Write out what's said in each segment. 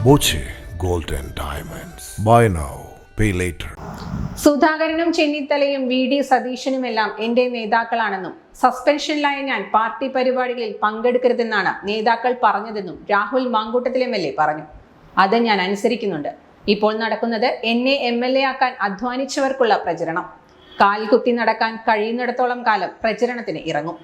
Boche gold and diamonds. Buy now, pay later. സുധാകരനും ചെന്നിത്തലയും VD. സതീശനുമെല്ലാം എന്റെ നേതാക്കളാണെന്നും സസ്പെൻഷനിലായ ഞാൻ പാർട്ടി പരിപാടികളിൽ പങ്കെടുക്കരുതെന്നാണ് നേതാക്കൾ പറഞ്ഞതെന്നും രാഹുൽ മാങ്കൂട്ടത്തിൽ എം.എൽ.എ. പറഞ്ഞു. അത് ഞാൻ അനുസരിക്കുന്നുണ്ട്. ഇപ്പോൾ നടക്കുന്നത് എന്നെ എം.എൽ.എ. ആക്കാൻ അധ്വാനിച്ചവർക്കുള്ള പ്രചരണം. കാൽകുത്തി നടക്കാൻ കഴിയുന്നിടത്തോളം കാലം പ്രചരണത്തിന് ഇറങ്ങും.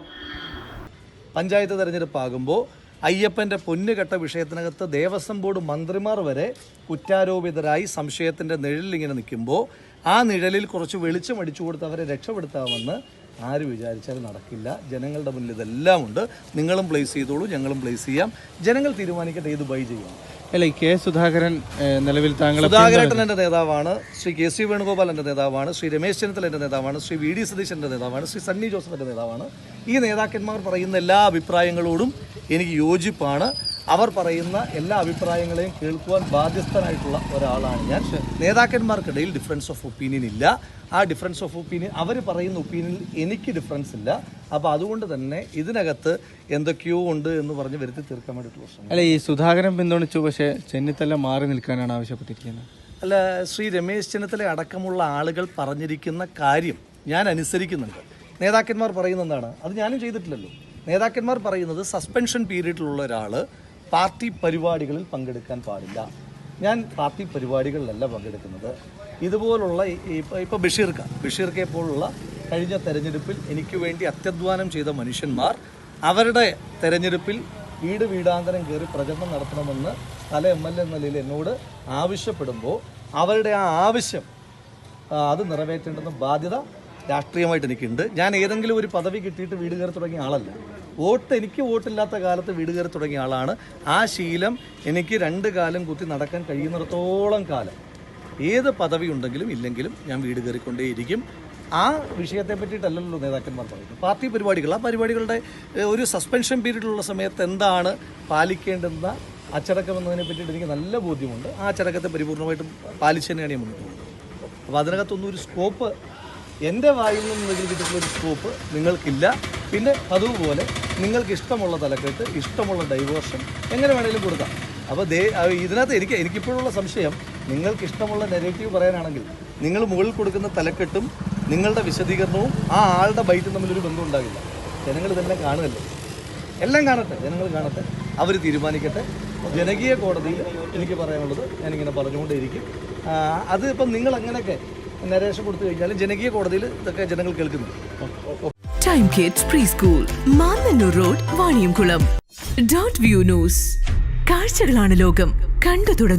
പഞ്ചായത്ത് തെരഞ്ഞെടുപ്പാകുമ്പോൾ അയ്യപ്പൻ്റെ പൊന്നുകെട്ട വിഷയത്തിനകത്ത് ദേവസ്വം ബോർഡ് മന്ത്രിമാർ വരെ കുറ്റാരോപിതരായി സംശയത്തിൻ്റെ നിഴലിൽ ഇങ്ങനെ നിൽക്കുമ്പോൾ ആ നിഴലിൽ കുറച്ച് വെളിച്ചം അടിച്ചു കൊടുത്ത് അവരെ രക്ഷപ്പെടുത്താമെന്ന് ആര് വിചാരിച്ചാലും നടക്കില്ല. ജനങ്ങളുടെ മുന്നിൽ ഇതെല്ലാം ഉണ്ട്. നിങ്ങളും പ്ലേസ് ചെയ്തോളൂ, ഞങ്ങളും പ്ലേസ് ചെയ്യാം. ജനങ്ങൾ തീരുമാനിക്കട്ടെ ഏത് ബൈ ചെയ്യണം. അല്ല, കെ സുധാകരൻ നിലവിൽ സുധാകരൻ എൻ്റെ നേതാവാണ്, ശ്രീ കെ സി വേണുഗോപാൽ എൻ്റെ നേതാവാണ്, ശ്രീ രമേശ് ചെന്നിത്തല എൻ്റെ നേതാവാണ്, ശ്രീ വി.ഡി. സതീശൻ്റെ നേതാവാണ്, ശ്രീ സണ്ണി ജോസഫിൻ്റെ നേതാവാണ്. ഈ നേതാക്കന്മാർ പറയുന്ന എല്ലാ അഭിപ്രായങ്ങളോടും എനിക്ക് യോജിപ്പാണ്. അവർ പറയുന്ന എല്ലാ അഭിപ്രായങ്ങളെയും കേൾക്കുവാൻ ബാധ്യസ്ഥനായിട്ടുള്ള ഒരാളാണ് ഞാൻ. നേതാക്കന്മാർക്കിടയിൽ ഡിഫറൻസ് ഓഫ് ഒപ്പീനിയൻ ഇല്ല. ആ ഡിഫറൻസ് ഓഫ് ഒപ്പീനിയൻ അവർ പറയുന്ന ഒപ്പീനിയനിൽ എനിക്ക് ഡിഫറൻസ് ഇല്ല. അപ്പോൾ അതുകൊണ്ട് തന്നെ ഇതിനകത്ത് എന്തൊക്കെയോ ഉണ്ട് എന്ന് പറഞ്ഞ് വരുത്തി തീർക്കാൻ വേണ്ടിയിട്ടുള്ള പ്രശ്നം. അല്ല, ഈ സുധാകരൻ പിന്തുണച്ചു, പക്ഷേ ചെന്നിത്തല മാറി നിൽക്കാനാണ് ആവശ്യപ്പെട്ടിരിക്കുന്നത്. അല്ല, ശ്രീ രമേശ് ചെന്നിത്തല അടക്കമുള്ള ആളുകൾ പറഞ്ഞിരിക്കുന്ന കാര്യം ഞാൻ അനുസരിക്കുന്നുണ്ട്. നേതാക്കന്മാർ പറയുന്ന എന്താണ്, അത് ഞാനും ചെയ്തിട്ടില്ലല്ലോ. നേതാക്കന്മാർ പറയുന്നത് സസ്പെൻഷൻ പീരീഡിലുള്ള ഒരാൾ പാർട്ടി പരിപാടികളിൽ പങ്കെടുക്കാൻ പാടില്ല. ഞാൻ പാർട്ടി പരിപാടികളിലല്ല പങ്കെടുക്കുന്നത്. ഇതുപോലുള്ള ഇപ്പോൾ ബഷീർക്കെ പോലുള്ള കഴിഞ്ഞ തെരഞ്ഞെടുപ്പിൽ എനിക്ക് വേണ്ടി അത്യധ്വാനം ചെയ്ത മനുഷ്യന്മാർ അവരുടെ തെരഞ്ഞെടുപ്പിൽ വീടാന്തരം കയറി പ്രചരണം നടത്തണമെന്ന് പല എം.എൽ.എ. എന്ന നിലയിൽ എന്നോട് ആവശ്യപ്പെടുമ്പോൾ അവരുടെ ആ ആവശ്യം അത് നിറവേറ്റേണ്ടുന്ന ബാധ്യത രാഷ്ട്രീയമായിട്ട് എനിക്കുണ്ട്. ഞാൻ ഏതെങ്കിലും ഒരു പദവി കിട്ടിയിട്ട് വീട് കയറി തുടങ്ങിയ ആളല്ല. എനിക്ക് വോട്ടില്ലാത്ത കാലത്ത് വീട് കയറി തുടങ്ങിയ ആളാണ്. ആ ശീലം എനിക്ക് 2 കാലം കുത്തി നടക്കാൻ കഴിയുന്നിടത്തോളം കാലം ഏത് പദവി ഉണ്ടെങ്കിലും ഇല്ലെങ്കിലും ഞാൻ വീട് കയറിക്കൊണ്ടേയിരിക്കും. ആ വിഷയത്തെ പറ്റിയിട്ടല്ലല്ലോ നേതാക്കന്മാർ പറയുന്നത്. പാർട്ടി പരിപാടികൾ, ആ പരിപാടികളുടെ ഒരു സസ്പെൻഷൻ പീരീഡിലുള്ള സമയത്ത് എന്താണ് പാലിക്കേണ്ടുന്ന അച്ചടക്കം എന്നതിനെ പറ്റിയിട്ട് എനിക്ക് നല്ല ബോധ്യമുണ്ട്. ആ അച്ചടക്കത്തെ പരിപൂർണമായിട്ടും പാലിച്ചു തന്നെയാണ് ഞാൻ മുന്നോട്ട് പോകുന്നത്. അപ്പോൾ അതിനകത്തൊന്നും ഒരു സ്കോപ്പ്, എൻ്റെ വായിൽ നിന്ന് കിട്ടിയിട്ടുള്ളൊരു സ്കോപ്പ് നിങ്ങൾക്കില്ല. പിന്നെ അതുപോലെ നിങ്ങൾക്ക് ഇഷ്ടമുള്ള തലക്കെട്ട്, ഇഷ്ടമുള്ള ഡൈവേർഷൻ എങ്ങനെ വേണമെങ്കിലും കൊടുക്കാം. അപ്പോൾ ഇതിനകത്ത് എനിക്കിപ്പോഴുള്ള സംശയം, നിങ്ങൾക്ക് ഇഷ്ടമുള്ള നെഗറ്റീവ് പറയാനാണെങ്കിൽ നിങ്ങൾ മുകളിൽ കൊടുക്കുന്ന തലക്കെട്ടും നിങ്ങളുടെ വിശദീകരണവും ആ ആളുടെ ബൈറ്റും തമ്മിലൊരു ബന്ധം ഉണ്ടാകില്ല. ജനങ്ങൾ ഇതെല്ലാം കാണുമല്ലോ. എല്ലാം കാണട്ടെ, ജനങ്ങൾ കാണട്ടെ, അവർ തീരുമാനിക്കട്ടെ. ജനകീയ കോടതിയിൽ എനിക്ക് പറയാനുള്ളത് ഞാനിങ്ങനെ പറഞ്ഞുകൊണ്ടേയിരിക്കും. അത് ഇപ്പം നിങ്ങൾ അങ്ങനെയൊക്കെ നരേഷൻ കൊടുത്തു കഴിഞ്ഞാലും ജനകീയ കോടതിയിൽ ഇതൊക്കെ ജനങ്ങൾ കേൾക്കുന്നു. Time kids pre school, Mannannur road, Vaniyamkulam. Dot view news. കാഴ്ചകളാണ് ലോകം, കണ്ടു തുടങ്ങും.